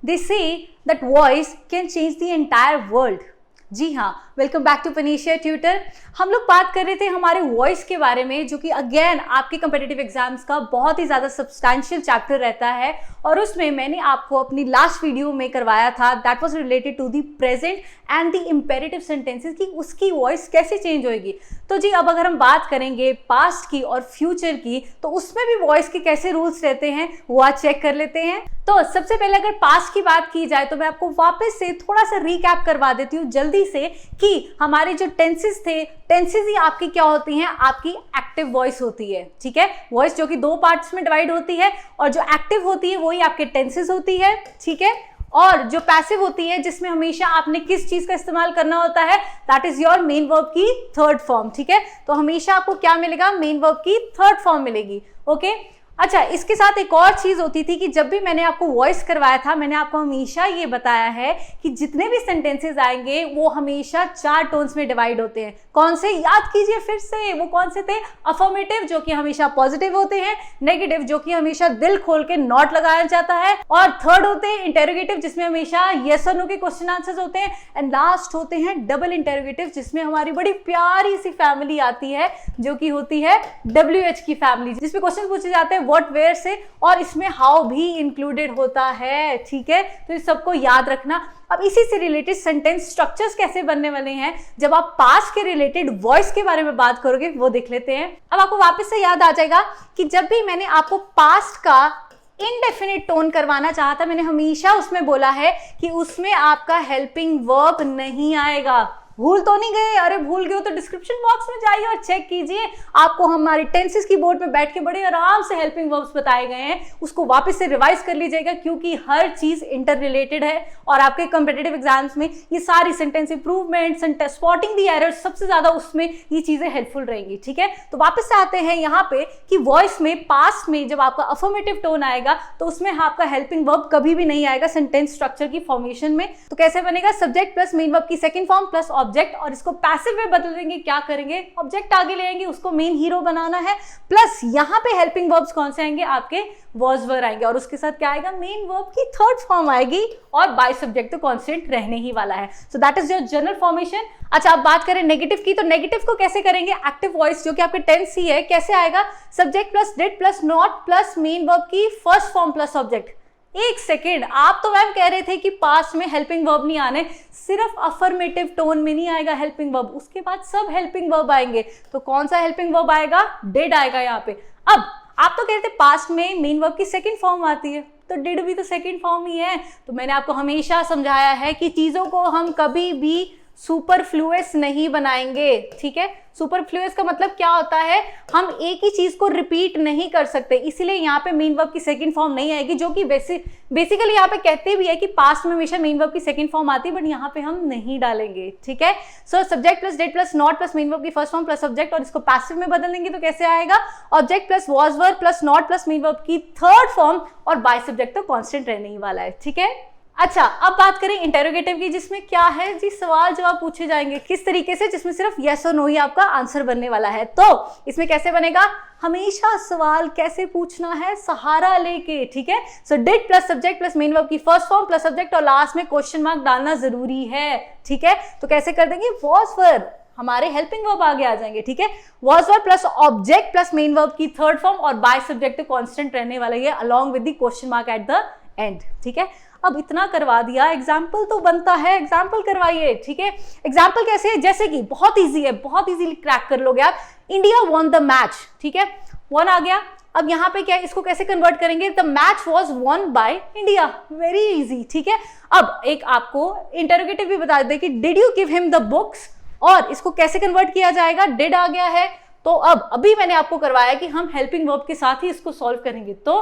They say that voice can change the entire world. जी हाँ, welcome back to Panacea Tutor. हम लोग बात कर रहे थे हमारे वॉइस के बारे में, जो कि अगेन आपके कम्पिटिटिव एग्जाम्स का बहुत ही ज़्यादा सब्सटैंशियल चैप्टर रहता है। और उसमें मैंने आपको अपनी लास्ट वीडियो में करवाया था, that was related to the present and the imperative sentences, कि उसकी वॉइस कैसे चेंज होएगी। तो जी अब अगर हम बात करेंगे पास्ट की और फ्यूचर की, तो उसमें भी वॉइस के कैसे रूल्स रहते हैं वो आज चेक कर लेते हैं। तो सबसे पहले अगर पास्ट की बात की जाए तो मैं आपको वापस से थोड़ा सा रिकैप करवा देती हूँ जल्दी से, कि हमारे जो टेंसेस थे, टेंसेस ही आपकी क्या होती हैं, आपकी एक्टिव वॉइस होती है। ठीक है, वॉइस जो कि दो पार्ट्स में डिवाइड होती है, और जो एक्टिव होती है वही आपके टेंसेस होती है। ठीक है, और जो पैसिव होती है जिसमें हमेशा आपने किस चीज का इस्तेमाल करना होता है, that is your main verb की थर्ड फॉर्म। ठीक है, तो हमेशा आपको क्या मिलेगा, मेन वर्ब की थर्ड फॉर्म मिलेगी। ओके, अच्छा, इसके साथ एक और चीज होती थी कि जब भी मैंने आपको वॉइस करवाया था, मैंने आपको हमेशा ये बताया है कि जितने भी सेंटेंसेस आएंगे वो हमेशा 4 टोन्स में डिवाइड होते हैं। कौन से, याद कीजिए फिर से, वो कौन से थे? अफर्मेटिव जो कि हमेशा पॉजिटिव होते हैं, नेगेटिव जो कि हमेशा दिल खोल के नॉट लगाया जाता है, और थर्ड होते हैं इंटेरोगेटिव जिसमें हमेशा यस और नो के क्वेश्चन आंसर्स होते हैं, एंड लास्ट होते हैं डबल इंटेरोगेटिव जिसमें हमारी बड़ी प्यारी सी फैमिली आती है जो कि होती है WH की फैमिली, जिसमें क्वेश्चन पूछे जाते हैं व्हाट, वेयर से, और इसमें हाउ भी इंक्लूडेड होता है। ठीक है, तो इस सबको याद रखना। अब इसी से रिलेटेड सेंटेंस स्ट्रक्चर्स कैसे बनने वाले हैं जब आप पास्ट के रिलेटेड वॉइस के बारे में बात करोगे, वो देख लेते हैं। अब आपको वापस से याद आ जाएगा कि जब भी मैंने आपको पास्ट का इनडेफिनिट टोन करवाना चाहा था, मैंने हमेशा उसमें बोला है कि उसमें आपका हेल्पिंग वर्ब नहीं आएगा। भूल तो नहीं गए? अरे भूल गए हो तो डिस्क्रिप्शन बॉक्स में जाइए और चेक कीजिए, आपको हमारी टेंसेस की बोर्ड पे बैठ के बड़े आराम से हेल्पिंग वर्ब्स बताए गए हैं, उसको वापस से रिवाइज कर लीजिएगा, क्योंकि हर चीज इंटर रिलेटेड है। और आपके कॉम्पिटिटिव एग्जाम्स में ये सारी सेंटेंस इंप्रूवमेंट, स्पॉटिंग दी एरर्स, सबसे ज्यादा उसमें ये चीजें हेल्पफुल रहेंगी। ठीक है, तो वापस से आते हैं यहाँ पे कि वॉइस में पास्ट में जब आपका अफर्मेटिव टोन आएगा तो उसमें आपका हेल्पिंग वर्ब कभी भी नहीं आएगा सेंटेंस स्ट्रक्चर की फॉर्मेशन में। तो कैसे बनेगा? सब्जेक्ट प्लस मेन वर्ब की सेकंड फॉर्म प्लस ऑब्जेक्ट, और इसको पैसिव में बदल देंगे। क्या करेंगे? ऑब्जेक्ट आगे ले आएंगे, उसको मेन हीरो बनाना है, प्लस यहाँ पे हेल्पिंग वर्ब्स कौन से आएंगे, आपके वॉज वर आएंगे, और उसके साथ क्या आएगा, मेन वर्ब की थर्ड फॉर्म आएगी, और बाय सब्जेक्ट तो कांस्टेंट रहने ही वाला है। So that is your general formation. अच्छा, अब बात करें नेगेटिव की, तो नेगेटिव को कैसे करेंगे? एक्टिव वॉइस जो कि आपके टेंस ही है, कैसे आएगा? Subject plus did plus not plus main verb की फर्स्ट फॉर्म प्लस ऑब्जेक्ट। एक सेकेंड, आप तो मैम कह रहे थे कि पास्ट में हेल्पिंग वर्ब नहीं आने, सिर्फ अफर्मेटिव टोन में नहीं आएगा हेल्पिंग वर्ब, उसके बाद सब हेल्पिंग वर्ब आएंगे। तो कौन सा हेल्पिंग वर्ब आएगा? डिड आएगा यहाँ पे। अब आप तो कह रहे थे पास्ट में मेन वर्ब की सेकंड फॉर्म आती है, तो डिड भी तो सेकंड फॉर्म ही है। तो मैंने आपको हमेशा समझाया है कि चीजों को हम कभी भी सुपरफ्लुअस नहीं बनाएंगे। ठीक है, सुपरफ्लुअस का मतलब क्या होता है, हम एक ही चीज को रिपीट नहीं कर सकते, इसीलिए यहाँ पे मेन वर्ब की सेकंड फॉर्म नहीं आएगी, जो कि बेसिकली यहाँ पे कहते भी है कि पास्ट में हमेशा मेन वर्ब की सेकंड फॉर्म आती है, बट यहाँ पे हम नहीं डालेंगे। ठीक है, so subject plus did plus not plus main verb की फर्स्ट फॉर्म प्लस ऑब्जेक्ट, और इसको पैसिव में बदल देंगे तो कैसे आएगा? Object plus was verb plus not plus main verb की थर्ड फॉर्म, और बाय सब्जेक्ट तो कांस्टेंट रहने ही वाला है। ठीक है, अच्छा, अब बात करें इंटेरोगेटिव की, जिसमें क्या है जी, सवाल जवाब पूछे जाएंगे किस तरीके से, जिसमें सिर्फ यस और नो ही आपका आंसर बनने वाला है। तो इसमें कैसे बनेगा? हमेशा सवाल कैसे पूछना है, सहारा लेके। ठीक है, so did plus subject plus main verb की फर्स्ट फॉर्म प्लस सब्जेक्ट, और लास्ट में क्वेश्चन मार्क डालना जरूरी है। ठीक है, तो कैसे कर देंगे? वॉज वर, हमारे हेल्पिंग वर्ब आगे आ जाएंगे। ठीक है, was verb plus object plus main verb की थर्ड फॉर्म, और बाय सब्जेक्ट कांस्टेंट रहने वाला है along with the question mark at the end. ठीक है, अब इतना करवा दिया, एग्जाम्पल तो बनता है, एग्जाम्पल करवाइए। ठीक है, एग्जाम्पल कैसे है? जैसे कि बहुत इजी है, बहुत इजीली क्रैक कर लोगे आप। India won the match. ठीक है, वन आ गया। अब यहाँ पे क्या है, इसको कैसे कन्वर्ट करेंगे? The match was won by India. Very easy. ठीक है, अब एक आपको इंटरोगेटिव भी बता दें कि did you give him the books, और इसको कैसे कन्वर्ट किया जाएगा? डिड आ गया है, तो अब अभी मैंने आपको करवाया कि हम हेल्पिंग वर्ब के साथ ही इसको सॉल्व करेंगे। तो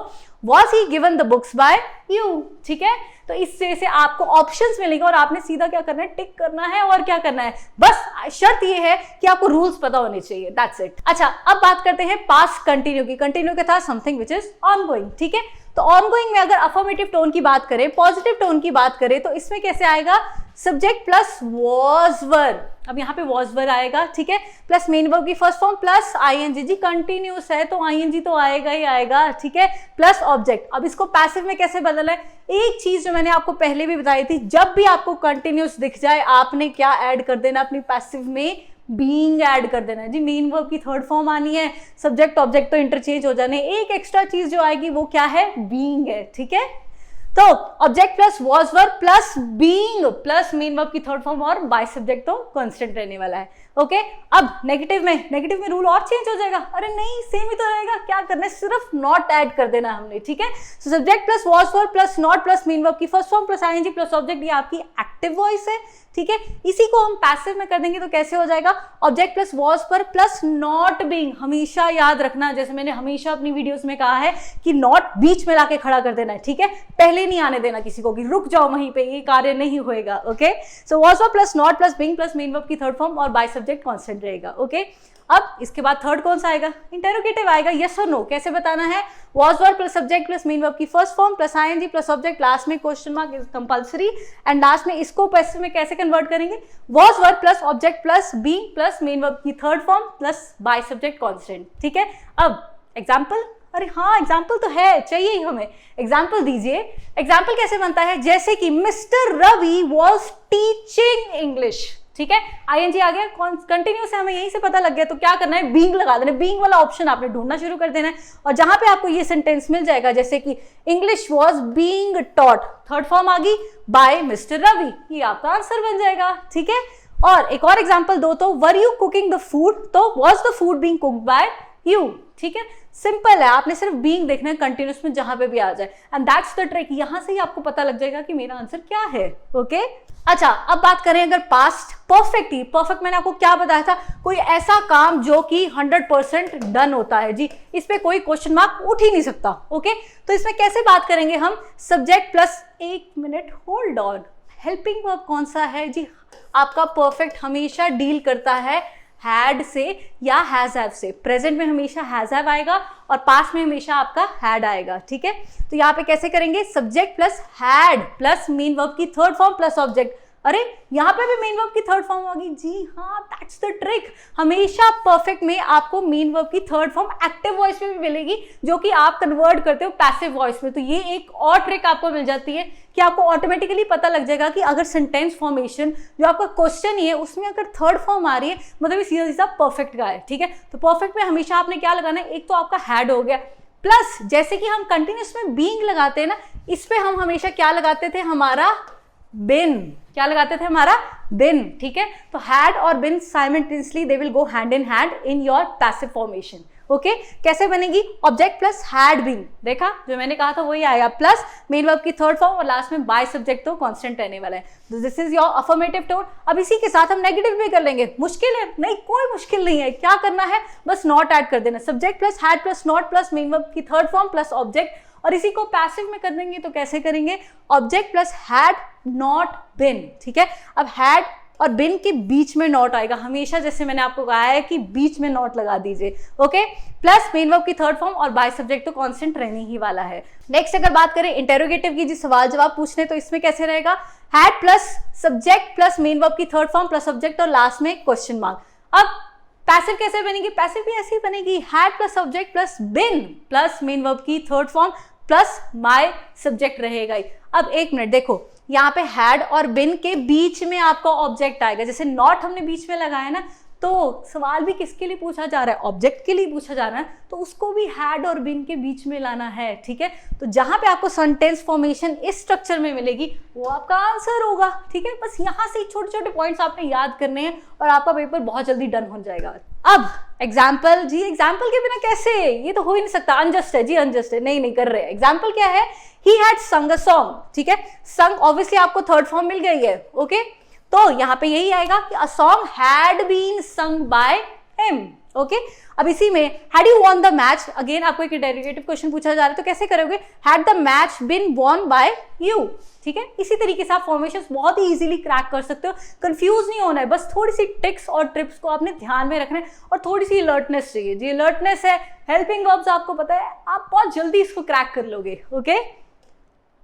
was he given the books by you? ठीक है, तो इससे से आपको ऑप्शंस मिलेंगे और आपने सीधा क्या करना है, टिक करना है। और क्या करना है, बस शर्त ये है कि आपको रूल्स पता होने चाहिए, दैट्स इट। अच्छा, अब बात करते हैं पास्ट कंटिन्यू की। कंटिन्यू का था समथिंग विच इज ऑनगोइंग। ठीक है, तो ऑनगोइंग में अगर अफर्मेटिव टोन की बात करें, पॉजिटिव टोन की बात करें, तो इसमें कैसे आएगा? सब्जेक्ट प्लस वॉज वर्ब, अब यहाँ पे वॉज वर्ब आएगा, ठीक है, प्लस मेन वर्ब की फर्स्ट फॉर्म प्लस आईएनजी, जी कंटिन्यूस है तो आईएनजी तो आएगा ही आएगा, ठीक है, प्लस ऑब्जेक्ट। अब इसको पैसिव में कैसे बदलना है, एक चीज जो मैंने आपको पहले भी बताई थी, जब भी आपको कंटिन्यूस दिख जाए आपने क्या ऐड कर देना अपनी पैसिव में, बीइंग ऐड कर देना है जी। मेन वर्ब की थर्ड फॉर्म आनी है, सब्जेक्ट ऑब्जेक्ट तो इंटरचेंज हो जाने, एक एक्स्ट्रा चीज जो आएगी वो क्या है, बीइंग है, ठीक है। तो object plus was verb plus being plus main verb की थर्ड फॉर्म और बाय सब्जेक्ट तो कांस्टेंट रहने वाला है, ओके। अब नेगेटिव में रूल और चेंज हो जाएगा, अरे नहीं सेम ही तो रहेगा, क्या करना है, सिर्फ नॉट ऐड कर देना हमने, ठीक है। So subject plus was verb plus not plus main verb की first form plus ING plus object, ये आपकी एक्टिव वॉइस है, ठीक है। इसी को हम पैसिव में कर देंगे तो कैसे हो जाएगा, object plus was verb plus not being, हमेशा याद रखना, जैसे मैंने हमेशा अपनी वीडियोस में कहा है कि नॉट बीच में लाके खड़ा कर देना है, ठीक है, पहले नहीं आने देना किसी को कि रुक जाओ वहीं पे, ये कार्य नहीं होएगा, okay. So was verb plus not plus being plus main verb की थर्ड फॉर्म और बाय सब्जेक्ट कांस्टेंट रहेगा, ओके। अब इसके बाद थर्ड कौन सा आएगा, इंटरोगेटिव आएगा, यस और नो, कैसे बताना है, was verb plus subject plus main verb की first form plus ING plus object, last में question mark is compulsory, and last में इसको पैसिव में कैसे कन्वर्ट करेंगे, was verb plus object plus being plus main verb की third form plus by subject constant, ठीक है। अब एग्जाम्पल, अरे हाँ एग्जाम्पल तो है, चाहिए ही हमें, एग्जाम्पल दीजिए। एग्जाम्पल कैसे बनता है, जैसे कि mister Ravi was teaching English, ठीक है, आईएनजी आ गया, कंटिन्यूस है, हमें यहीं से पता लग गया, तो क्या करना है, बीइंग लगा देना, बीइंग वाला ऑप्शन आपने ढूंढना शुरू कर देना है, और जहां पे आपको ये सेंटेंस मिल जाएगा, जैसे कि English was being taught, third form आ गई बाय मिस्टर रवि, ये आपका आंसर बन जाएगा, ठीक है। और एक और एग्जाम्पल दो तो, were you cooking the food, तो was the food being cooked by you, ठीक है, सिंपल है, आपने सिर्फ बीइंग देखना है कंटिन्यूस में जहां पे भी आ जाए, एंड दैट्स द ट्रिक, यहां से ही आपको पता लग जाएगा कि मेरा आंसर क्या है, ओके। अच्छा अब बात करें अगर पास्ट परफेक्ट की, परफेक्ट मैंने आपको क्या बताया था, कोई ऐसा काम जो कि 100% डन होता है जी, इस पे कोई क्वेश्चन मार्क उठ ही नहीं सकता, ओके। तो इसमें कैसे बात करेंगे हम, सब्जेक्ट प्लस, एक minute hold on, helping verb कौन सा है जी, आपका परफेक्ट हमेशा डील करता है हैड से या हैज हैव से, प्रेजेंट में हमेशा हैज हैव आएगा और पास्ट में हमेशा आपका हैड आएगा, ठीक है। तो यहाँ पे कैसे करेंगे, subject plus had plus main verb की थर्ड फॉर्म प्लस ऑब्जेक्ट, अरे यहाँ पे भी मेन वर्ब की थर्ड फॉर्म होगी, जी हाँ, दैट्स द ट्रिक, हमेशा परफेक्ट में आपको मेन वर्ब की थर्ड फॉर्म एक्टिव वॉइस में भी मिलेगी, जो कि आप कन्वर्ट करते हो पैसिव वॉइस में। तो ये एक और ट्रिक आपको मिल जाती है कि आपको ऑटोमेटिकली पता लग जाएगा कि अगर सेंटेंस फॉर्मेशन जो आपका क्वेश्चन ही है उसमें अगर थर्ड फॉर्म आ रही है, मतलब इस परफेक्ट का है, ठीक है। तो परफेक्ट में हमेशा आपने क्या लगाना है, एक तो आपका हैड हो गया, प्लस जैसे कि हम कंटिन्यूस में बीइंग लगाते हैं ना, इस पे हम हमेशा क्या लगाते थे, हमारा बिन, क्या लगाते थे, हमारा बिन, ठीक है। तो हैड और been simultaneously they will go hand in hand in your passive formation, okay. कैसे बनेगी, ऑब्जेक्ट प्लस हैड बीन, देखा जो मैंने कहा था वही आएगा, प्लस मेन वर्ब की थर्ड फॉर्म और लास्ट में बाय सब्जेक्ट तो कांस्टेंट रहने वाला है। This is your affirmative tone. अब इसी के साथ हम नेगेटिव भी कर लेंगे, मुश्किल है नहीं, कोई मुश्किल नहीं है, क्या करना है, बस नॉट ऐड कर देना, subject plus had plus not plus main verb की थर्ड फॉर्म प्लस ऑब्जेक्ट, और इसी को पैसिव में कर देंगे तो कैसे करेंगे, object plus had not been, ठीक है। अब हैड और बिन के बीच में नॉट आएगा हमेशा, जैसे मैंने आपको कहा है कि बीच में नॉट लगा दीजिए, ओके, प्लस मेन वर्ब की थर्ड फॉर्म और बाय सब्जेक्ट तो कांस्टेंट रहने ही वाला है। नेक्स्ट अगर बात करें इंटेरोगेटिव की, जी सवाल जवाब पूछने, तो इसमें कैसे रहेगा, had plus subject plus main verb की थर्ड फॉर्म प्लस सब्जेक्ट और लास्ट में क्वेश्चन मार्क। अब पैसिव कैसे बनेगी, पैसिव भी ऐसी बनेगी, had plus subject plus been plus main verb की third form plus my subject रहेगा ही। अब एक मिनट देखो, यहाँ पे हैड और बिन के बीच में आपका ऑब्जेक्ट आएगा, जैसे नॉट हमने बीच में लगाया ना, तो सवाल भी किसके लिए पूछा जा रहा है, ऑब्जेक्ट के लिए पूछा जा रहा है, तो उसको भी हैड और बिन के बीच में लाना है, ठीक है। तो जहां पे आपको सेंटेंस फॉर्मेशन इस स्ट्रक्चर में मिलेगी वो आपका आंसर होगा, ठीक है। बस यहाँ से छोटे छोटे पॉइंट्स आपने याद करने हैं और आपका पेपर बहुत जल्दी डन हो जाएगा। अब एग्जाम्पल, जी एग्जाम्पल के बिना कैसे, ये तो हो ही नहीं सकता, अनजस्ट है जी, अनजस्ट है, नहीं कर रहे। एग्जाम्पल क्या है, ही हैड संग अ सॉन्ग, ठीक है, संग ऑब्वियसली आपको थर्ड फॉर्म मिल गई है, ओके। तो यहाँ पे यही आएगा कि a song had been sung by him, okay. अब इसी में had you won the match, again आपको एक इंटेरोगेटिव क्वेश्चन पूछा जा रहा है, तो कैसे करोगे, had the match been won by you, ठीक है। इसी तरीके से आप फॉर्मेशंस बहुत ही इजीली क्रैक कर सकते हो, कंफ्यूज नहीं होना है, बस थोड़ी सी टिक्स और ट्रिप्स को आपने ध्यान में रखना है और थोड़ी सी अलर्टनेस चाहिए, जी अलर्टनेस है, हेल्पिंग वर्ब्स आपको पता है, आप बहुत जल्दी इसको क्रैक कर लोगे, ओके।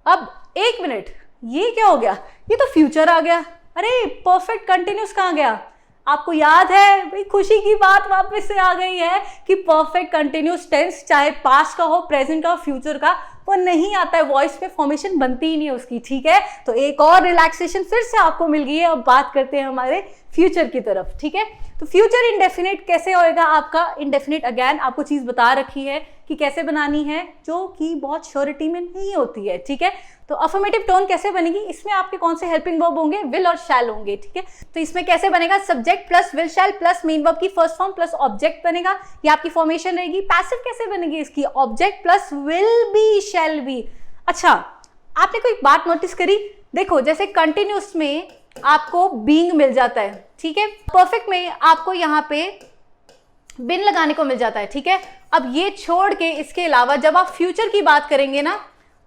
अब एक मिनट, ये क्या हो गया, ये तो फ्यूचर आ गया, अरे परफेक्ट कंटिन्यूस कहाँ गया? आपको याद है भाई, खुशी की बात वापस से आ गई है कि परफेक्ट कंटिन्यूस टेंस चाहे पास्ट का हो, प्रेजेंट का हो, फ्यूचर का, वो नहीं आता है, वॉइस पे फॉर्मेशन बनती ही नहीं है उसकी। ठीक है, तो एक और रिलैक्सेशन फिर से आपको मिल गई है। अब बात करते हैं हमारे फ्यूचर की तरफ। ठीक है, तो फ्यूचर इंडेफिनिट कैसे होएगा आपका? इंडेफिनिट अगेन आपको चीज बता रखी है कि कैसे बनानी है, जो कि बहुत श्योरिटी में नहीं होती है। ठीक है, तो अफर्मेटिव टोन कैसे बनेगी? इसमें आपके कौन से हेल्पिंग वर्ब होंगे? विल और शैल होंगे। ठीक है, तो इसमें कैसे बनेगा? Subject plus will shall plus main verb की फर्स्ट फॉर्म प्लस ऑब्जेक्ट बनेगा, ये आपकी फॉर्मेशन रहेगी। पैसिव कैसे बनेगी इसकी? Object plus will be shall be. अच्छा, आपने कोई बात नोटिस करी? देखो, जैसे कंटिन्यूस में आपको बीइंग मिल जाता है, ठीक है, परफेक्ट में आपको यहाँ पे बिन लगाने को मिल जाता है। ठीक है, अब ये छोड़ के इसके अलावा जब आप फ्यूचर की बात करेंगे ना,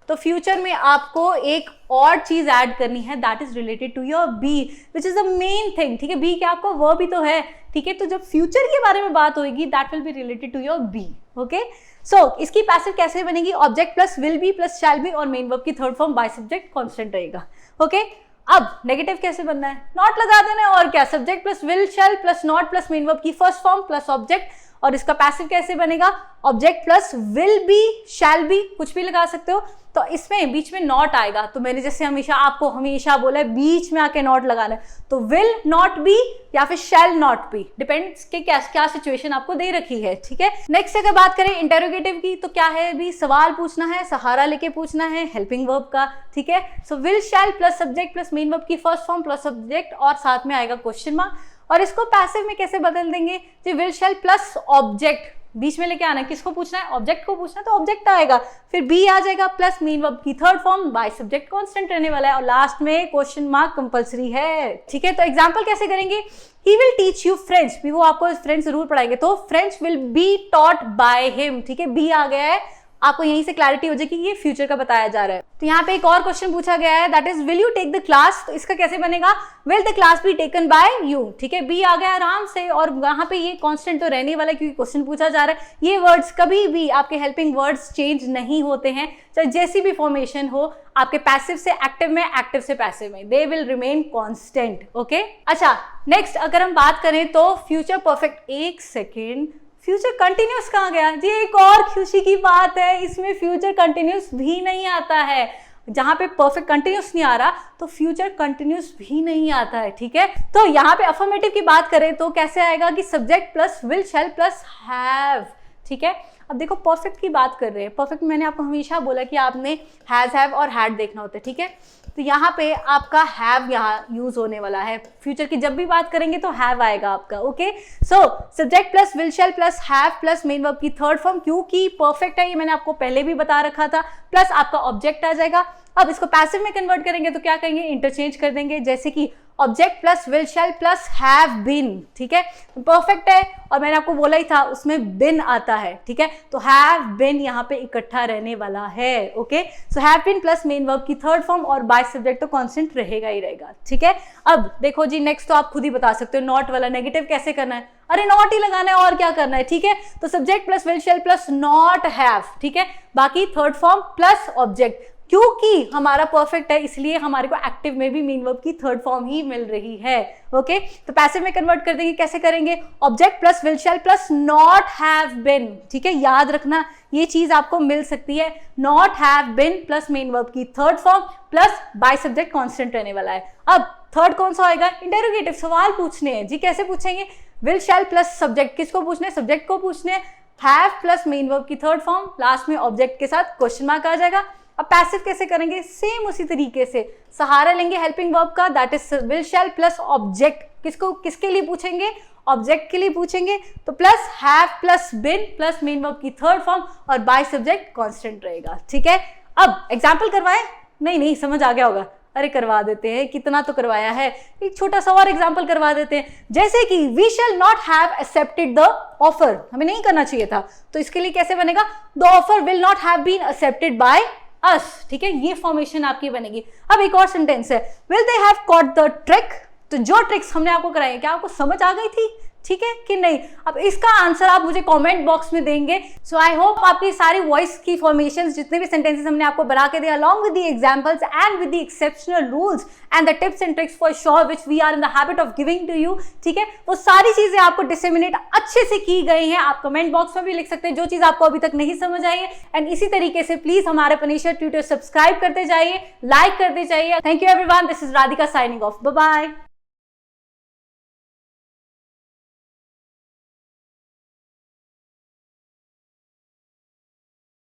तो फ्यूचर में आपको एक और चीज ऐड करनी है, that is related to your B, which is the main thing. ठीक है, बी क्या आपका वर्ब ही तो है। ठीक है, तो जब फ्यूचर के बारे में बात होगी, that will be related to your be. Okay, so इसकी पैसिव कैसे बनेगी? Object plus will be plus shall be और मेन वर्ब की third form by subject constant रहेगा। ओके, अब नेगेटिव कैसे बनना है? नॉट लगा देना है, और क्या? Subject plus will shall plus not plus main verb की फर्स्ट फॉर्म प्लस ऑब्जेक्ट, और इसका पैसिव कैसे बनेगा? Object plus will be shall be, कुछ भी लगा सकते हो। तो इसमें बीच में नॉट आएगा, तो मैंने जैसे आपको हमेशा बोला है बीच में आके नॉट लगाना है, तो विल नॉट बी या फिर शैल नॉट बी, डिपेंड्स के क्या सिचुएशन आपको दे रखी है। ठीक है, नेक्स्ट अगर बात करें इंटेरोगेटिव की, तो क्या है? भी सवाल पूछना है, सहारा लेके पूछना है हेल्पिंग वर्ब का। ठीक है, so will shall plus subject plus main verb की फर्स्ट फॉर्म प्लस सब्जेक्ट, और साथ में आएगा क्वेश्चन मार्क। और इसको पैसिव में कैसे बदल देंगे? जो विल शैल प्लस ऑब्जेक्ट बीच में लेके आना है, किसको पूछना है? ऑब्जेक्ट को पूछना है, तो ऑब्जेक्ट आएगा, फिर बी आ जाएगा प्लस मेन वर्ब की third form by subject constant रहने वाला है, और लास्ट में क्वेश्चन मार्क कंपलसरी है। ठीक है, तो एग्जांपल कैसे करेंगे? He will teach you French, भी वो आपको फ्रेंच जरूर पढ़ाएंगे, तो French will be taught by him. ठीक है, बी आ गया है, आपको यहीं से क्लैरिटी हो जाएगी कि ये फ्यूचर का बताया जा रहा है। तो यहाँ पे एक और क्वेश्चन पूछा गया है, that is will you take the class, तो इसका कैसे बनेगा? Will the class be taken by you. ठीक है, बी आ गया आराम से, और यहाँ पे ये कांस्टेंट तो रहने वाला है क्योंकि क्वेश्चन पूछा जा रहा है। ये वर्ड्स कभी भी आपके हेल्पिंग वर्ड्स चेंज नहीं होते हैं, चाहे जैसी भी फॉर्मेशन हो, आपके पैसिव से एक्टिव में, एक्टिव से पैसिव में, they will remain constant. Okay, अच्छा, नेक्स्ट अगर हम बात करें तो फ्यूचर परफेक्ट, एक सेकेंड, फ्यूचर कंटिन्यूस कहाँ गया जी? एक और खुशी की बात है, इसमें फ्यूचर कंटिन्यूस भी नहीं आता है। जहां पे परफेक्ट कंटिन्यूस नहीं आ रहा, तो फ्यूचर कंटिन्यूस भी नहीं आता है। ठीक है, तो यहाँ पे अफर्मेटिव की बात करें तो कैसे आएगा कि subject plus will shall plus have. ठीक है, अब देखो परफेक्ट की बात कर रहे हैं, परफेक्ट मैंने आपको हमेशा बोला कि आपने हैज, हैव और हैड देखना होता है। ठीक है, तो यहाँ पे आपका हैव यहाँ यूज होने वाला है, फ्यूचर की जब भी बात करेंगे तो हैव आएगा आपका। Okay, so subject plus will shall plus have plus main verb की थर्ड फॉर्म, क्योंकि परफेक्ट है, ये मैंने आपको पहले भी बता रखा था, प्लस आपका ऑब्जेक्ट आ जाएगा। अब इसको पैसिव में कन्वर्ट करेंगे तो क्या करेंगे? इंटरचेंज कर देंगे, जैसे कि object plus will shall plus have been. ठीक है, परफेक्ट है और मैंने आपको बोला ही था उसमें बिन आता है। ठीक है, तो हैव बिन यहाँ पे इकट्ठा रहने वाला है। Okay, so have been plus main verb की थर्ड फॉर्म और बाय सब्जेक्ट तो कांस्टेंट रहेगा ही रहेगा। ठीक है, अब देखो जी, नेक्स्ट तो आप खुद ही बता सकते हो, नॉट वाला नेगेटिव कैसे करना है? अरे नॉट ही लगाना है और क्या करना है। ठीक है, तो subject plus will shall plus not have. ठीक है, बाकी थर्ड फॉर्म प्लस ऑब्जेक्ट, क्योंकि हमारा परफेक्ट है इसलिए हमारे को एक्टिव में भी मेन वर्ब की थर्ड फॉर्म ही मिल रही है। ओके, तो पैसिव में कन्वर्ट कर देंगे, कैसे करेंगे? Object plus will shall plus not have बिन। ठीक है, याद रखना ये चीज आपको मिल सकती है, not have been plus main verb की third form plus by subject constant रहने वाला है। अब थर्ड कौन सा आएगा? इंटेरोगेटिव, सवाल पूछने हैं जी। कैसे पूछेंगे? विल शैल प्लस सब्जेक्ट, किसको पूछने? सब्जेक्ट को पूछने। हैव प्लस मेन वर्ब की थर्ड फॉर्म, लास्ट में ऑब्जेक्ट के साथ क्वेश्चन मार्क आ जाएगा। अब पैसिव कैसे करेंगे? सेम उसी तरीके से सहारा लेंगे हेल्पिंग वर्ब का, that is will shall plus object, किसके लिए पूछेंगे? ऑब्जेक्ट के लिए पूछेंगे, तो plus have plus been plus main verb की थर्ड फॉर्म और बाय सब्जेक्ट कांस्टेंट रहेगा। ठीक है, अब एग्जाम्पल करवाएं? नहीं समझ आ गया होगा, अरे करवा देते हैं, कितना तो करवाया है, एक छोटा सा और एग्जाम्पल करवा देते हैं, जैसे कि we shall not have accepted the offer, हमें नहीं करना चाहिए था, तो इसके लिए कैसे बनेगा? The offer will not have been accepted by us. ठीक है, ये फॉर्मेशन आपकी बनेगी। अब एक और सेंटेंस है, will they have caught the trick, तो जो ट्रिक्स हमने आपको कराई क्या आपको समझ आ गई थी ठीक है कि नहीं? अब इसका आंसर आप मुझे कमेंट बॉक्स में देंगे। सो आई होप आपकी सारी वॉइस की फॉर्मेशंस, जितने भी सेंटेंसेस हमने आपको बना के दिए along with the examples and with the exceptional rules and the tips and tricks for sure which we are in the habit of giving to you, ठीक है, वो सारी चीजें आपको डिसेमिनेट अच्छे से की गई हैं। आप कमेंट बॉक्स में भी लिख सकते हैं जो चीज आपको अभी तक नहीं समझ आई है। एंड इसी तरीके से प्लीज हमारे पनीशा ट्यूटर सब्सक्राइब करते जाइए, लाइक करते जाइए। Thank you everyone, this is Radhika signing off, bye bye.